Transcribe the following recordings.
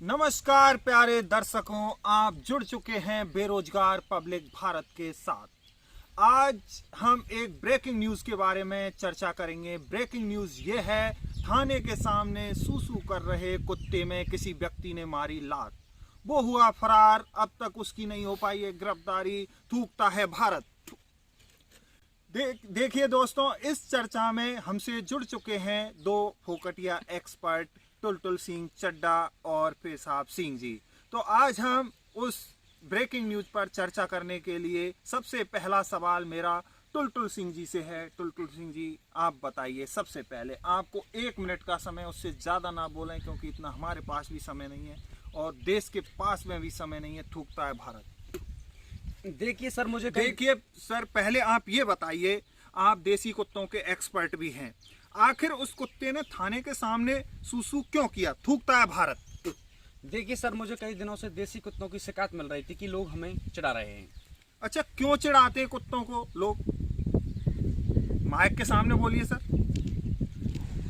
नमस्कार प्यारे दर्शकों, आप जुड़ चुके हैं बेरोजगार पब्लिक भारत के साथ। आज हम एक ब्रेकिंग न्यूज के बारे में चर्चा करेंगे। ब्रेकिंग न्यूज ये है, थाने के सामने सूसू कर रहे कुत्ते में किसी व्यक्ति ने मारी लात, वो हुआ फरार, अब तक उसकी नहीं हो पाई है गिरफ्तारी, थूकता है भारत। देखिए दोस्तों, इस चर्चा में हमसे जुड़ चुके हैं दो फोकटिया एक्सपर्ट, टुलटुल सिंह चड्डा और पेशाब सिंह जी। तो आज हम उस ब्रेकिंग न्यूज पर चर्चा करने के लिए सबसे पहला सवाल मेरा टुलटुल सिंह जी से है। टुलटुल सिंह जी, आप बताइए, सबसे पहले आपको 1 मिनट का समय, उससे ज़्यादा ना बोलें क्योंकि इतना हमारे पास भी समय नहीं है और देश के पास में भी समय नहीं है। थूकता है भारत। देखिए सर, पहले आप ये बताइए, आप देसी कुत्तों के एक्सपर्ट भी हैं, आखिर उस कुत्ते ने थाने के सामने सूसू क्यों किया? थूकता है भारत। देखिए सर, मुझे कई दिनों से देसी कुत्तों की शिकायत मिल रही थी कि लोग हमें चिढ़ा रहे हैं। अच्छा, क्यों चिढ़ाते हैं कुत्तों को लोग? माइक के सामने बोलिए सर।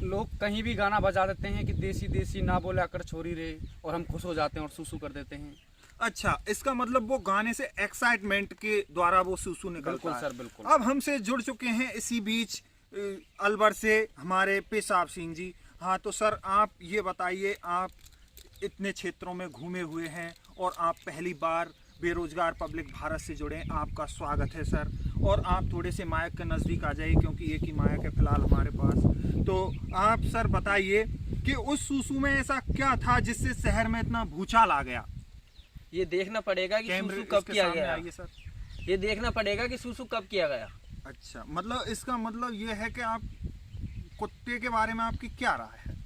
लोग कहीं भी गाना बजा देते हैं कि देसी देसी ना बोले आकर छोरी रे, और हम खुश हो जाते हैं और सूसू कर देते हैं। अच्छा, इसका मतलब वो गाने से एक्साइटमेंट के द्वारा वो सूसू निकलता है। बिल्कुल सर, बिल्कुल। अब हमसे जुड़ चुके हैं इसी बीच अलवर से हमारे पेशाब सिंह जी। हाँ, तो सर आप ये बताइए, आप इतने क्षेत्रों में घूमे हुए हैं और आप पहली बार बेरोजगार पब्लिक भारत से जुड़े, आपका स्वागत है सर। और आप थोड़े से माइक के नज़दीक आ जाइए क्योंकि एक ही माइक है फिलहाल हमारे पास। तो आप सर बताइए कि उस सूसू में ऐसा क्या था जिससे शहर में इतना भूचाल आ गया? ये देखना पड़ेगा कि सूसू कब किया गया। सर, ये देखना पड़ेगा कि सूसू कब किया गया। अच्छा, मतलब इसका मतलब ये है कि आप कुत्ते के बारे में आपकी क्या राय है?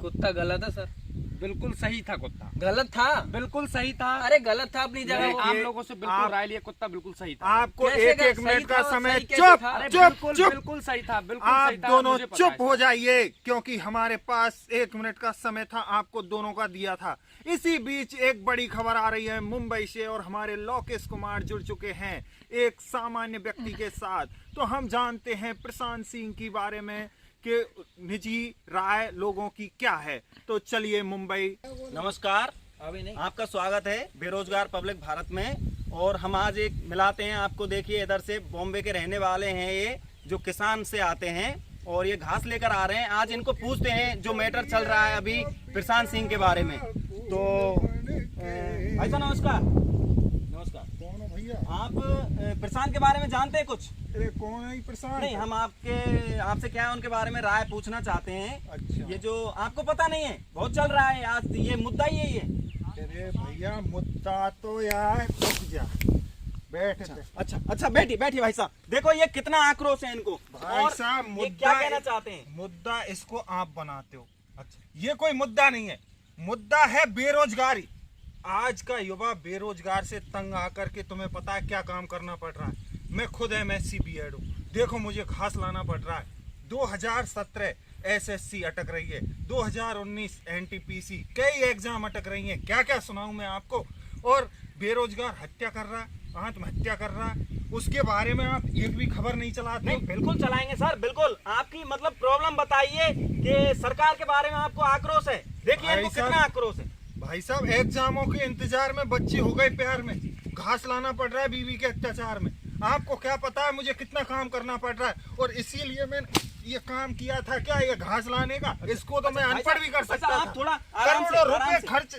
कुत्ता गलत है सर। बिल्कुल सही था कुत्ता, गलत था, बिल्कुल सही था। अरे गलत था अपनी जगह। आप लोगों से बिल्कुल राय लिया, कुत्ता बिल्कुल सही था। आपको कैसे एक सही मिनट का था? समय। सही कैसे चुप था? अरे चुप बिल्कुल चुप। बिल्कुल सही था, बिल्कुल आप सही था। दोनों मुझे पता चुप है। हो जाइए क्योंकि हमारे पास 1 मिनट का समय था, आपको दोनों का दिया था। इसी बीच एक बड़ी खबर आ रही है मुंबई से और हमारे लोकेश कुमार जुड़ चुके हैं एक सामान्य व्यक्ति के साथ। तो हम जानते हैं प्रशांत सिंह के बारे में कि निजी राय लोगों की क्या है। तो चलिए मुंबई। नमस्कार, आपका स्वागत है बेरोजगार पब्लिक भारत में। और हम आज एक मिलाते हैं आपको। देखिए, इधर से बॉम्बे के रहने वाले हैं, ये जो किसान से आते हैं और ये घास लेकर आ रहे हैं। आज इनको पूछते हैं जो मैटर चल रहा है अभी प्रशांत सिंह के बारे में। तो भाई साहब नमस्कार। नमस्कार। कौन हो भैया? आप प्रशांत के बारे में जानते हैं कुछ? अरे कौन है प्रशांत? नहीं, हम आपसे क्या है उनके बारे में राय पूछना चाहते हैं। अच्छा। ये जो आपको पता नहीं है, बहुत चल रहा है आज, ये मुद्दा ही है। अरे भैया, मुद्दा तो यार रुक जा, बैठ। अच्छा, बैठिए भाई साहब। देखो ये कितना आक्रोश है इनको। भाई और साहब, ये मुद्दा क्या कहना चाहते हैं? मुद्दा इसको आप बनाते हो। अच्छा, ये कोई मुद्दा नहीं है, मुद्दा है बेरोजगारी। आज का युवा बेरोजगार से तंग आकर के, तुम्हें पता है क्या काम करना पड़ रहा है? मैं खुद MSc B.Ed हूँ, देखो मुझे घास लाना पड़ रहा है। 2017 SSC अटक रही है, 2019 NTPC, कई एग्जाम अटक रही हैं। क्या क्या सुनाऊं मैं आपको? और बेरोजगार हत्या कर रहा है, आत्महत्या कर रहा है, उसके बारे में आप एक भी खबर नहीं चलाते। नहीं, बिल्कुल चलाएंगे सर, बिल्कुल। आपकी मतलब प्रॉब्लम बताइए कि सरकार के बारे में आपको आक्रोश है। देखिए इनको कितना आक्रोश है। भाई साहब, एग्जामों के इंतजार में बच्चे हो गए प्यार में, घास लाना पड़ रहा है बीवी के अत्याचार में। आपको क्या पता है मुझे कितना काम करना पड़ रहा है? और इसीलिए मैंने ये काम किया था, क्या ये घास लाने का। इसको तो मैं अनपढ़ भी कर सकता था। आप थोड़ा आराम से, करोड़ों आराम रुपए से। खर्च।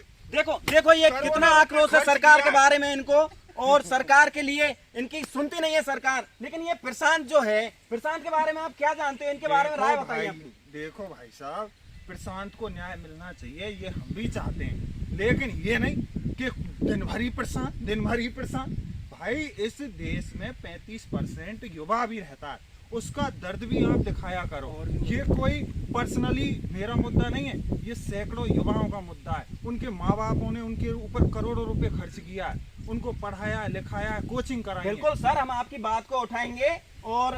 देखो ये करोड़ों कितना रुपए आक्रोश है खर्च सरकार के किया। बारे में इनको। और सरकार के लिए इनकी सुनती नहीं है सरकार। लेकिन ये प्रशांत जो है, प्रशांत के बारे में आप क्या जानते हैं? इनके बारे में राय बताइए अपनी। देखो भाई साहब, प्रशांत को न्याय मिलना चाहिए, ये हम भी चाहते हैं, लेकिन ये नहीं कि दिन भर ही प्रशांत। भाई, इस देश में 35% युवा भी रहता है, उसका दर्द भी आप दिखाया करो। ये कोई पर्सनली मेरा मुद्दा नहीं है, ये सैकड़ों युवाओं का मुद्दा है। उनके माँ बापों ने उनके ऊपर करोड़ों रुपए खर्च किया है, उनको पढ़ाया लिखाया, कोचिंग कराई। बिल्कुल सर, हम आपकी बात को उठाएंगे और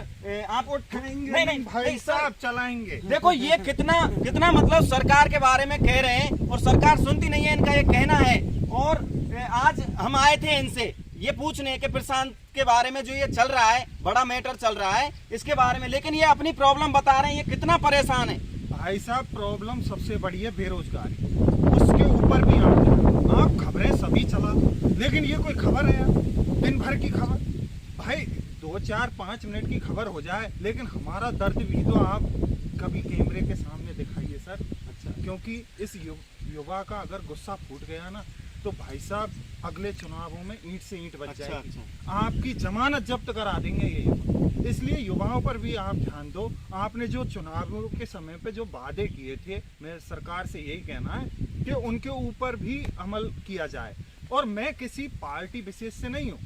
आप उठाएंगे नहीं भाई साहब, चलाएंगे। देखो ये कितना मतलब सरकार के बारे में कह रहे हैं और सरकार सुनती नहीं है, इनका ये कहना है। और आज हम आए थे इनसे ये पूछने के प्रशांत के बारे में जो ये चल रहा है, बड़ा मैटर चल रहा है इसके बारे में, लेकिन ये अपनी प्रॉब्लम बता रहे हैं, ये कितना परेशान है। भाई साहब, प्रॉब्लम सबसे बड़ी है बेरोजगारी, उसके ऊपर भी आप लेकिन ये कोई खबर है यार, दिन भर की खबर भाई, 2-4-5 मिनट की खबर हो जाए, लेकिन हमारा दर्द भी तो आप कभी कैमरे के सामने दिखाइए सर। अच्छा। क्योंकि इस युवा का अगर गुस्सा फूट गया ना तो भाई साहब अगले चुनावों में ईंट से ईंट बच अच्छा, जाएगी। अच्छा। आपकी जमानत जब्त करा देंगे ये युवा। इसलिए युवाओं पर भी आप ध्यान दो। आपने जो चुनावों के समय पे जो वादे किए थे, मेरे सरकार से यही कहना है कि उनके ऊपर भी अमल किया जाए। और मैं किसी पार्टी विशेष से नहीं हूँ,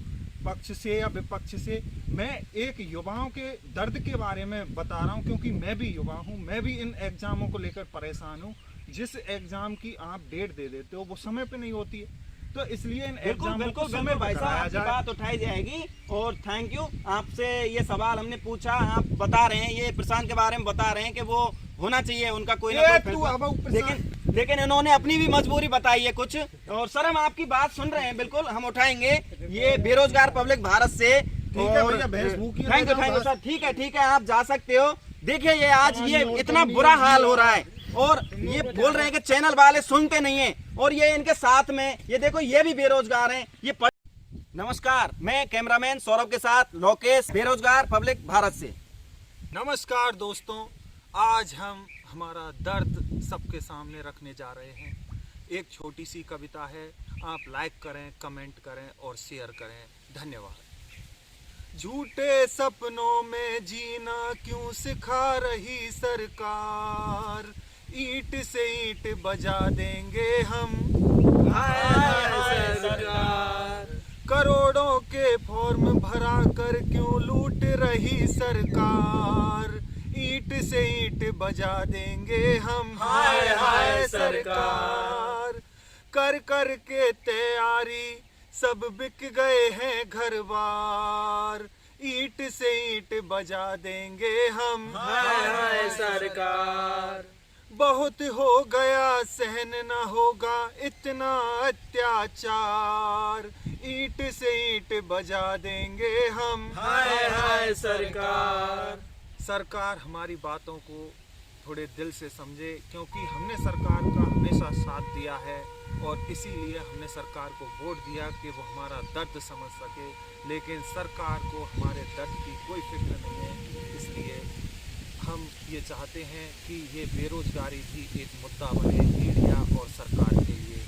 पक्ष से या विपक्ष से, मैं एक युवाओं के दर्द के बारे में बता रहा हूँ, क्योंकि मैं भी युवा हूँ, मैं भी इन एग्जामों को लेकर परेशान हूँ। जिस एग्जाम की आप डेट दे देते हो वो समय पे नहीं होती है, तो इसलिए इन बिल्कुल एग्जामों बिल्कुल को समय बिल्कुल पे भाई साहब, कराया आपकी जाए। बात उठाई जाएगी। और थैंक यू, आपसे ये सवाल हमने पूछा, आप बता रहे हैं, ये प्रशांत के बारे में बता रहे हैं कि वो होना चाहिए उनका कोई ना ए, कोई तू फैसला। अब प्रशांत। लेकिन इन्होंने अपनी भी मजबूरी बताई है कुछ। और सर हम आपकी बात सुन रहे हैं, बिल्कुल हम उठाएंगे ये बेरोजगार पब्लिक भारत से। ठीक है भैया, फेसबुक की थैंक यू सर, ठीक है आप जा सकते हो। देखिए ये आज ये इतना बुरा हाल हो रहा है और ये बोल रहे हैं कि चैनल वाले सुनते नहीं है, और ये इनके साथ में ये देखो ये भी बेरोजगार हैं। ये नमस्कार, मैं कैमरामैन सौरभ के साथ लोकेश, बेरोजगार पब्लिक भारत से। नमस्कार दोस्तों, आज हम हमारा दर्द सबके सामने रखने जा रहे हैं। एक छोटी सी कविता है, आप लाइक करें, कमेंट करें और शेयर करें। धन्यवाद। झूठे सपनों में जीना क्यों सिखा रही सरकार, ईंट से ईंट बजा देंगे हम। करोड़ों के फॉर्म भरा कर क्यों लूट रही सरकार, ईंट से ईंट बजा देंगे हम। हाय हाय सरकार, कर कर के तैयारी सब बिक गए हैं घर बार, ईंट से ईंट बजा देंगे हम। हाय हाय सरकार, बहुत हो गया, सहन न होगा इतना अत्याचार, ईंट से ईंट बजा देंगे हम। हाय हाय सरकार। सरकार हमारी बातों को थोड़े दिल से समझे, क्योंकि हमने सरकार का हमेशा साथ दिया है और इसीलिए हमने सरकार को वोट दिया कि वो हमारा दर्द समझ सके। लेकिन सरकार को हमारे दर्द की कोई फिक्र नहीं है, इसलिए हम ये चाहते हैं कि ये बेरोजगारी भी एक मुद्दा बने मीडिया और सरकार के लिए।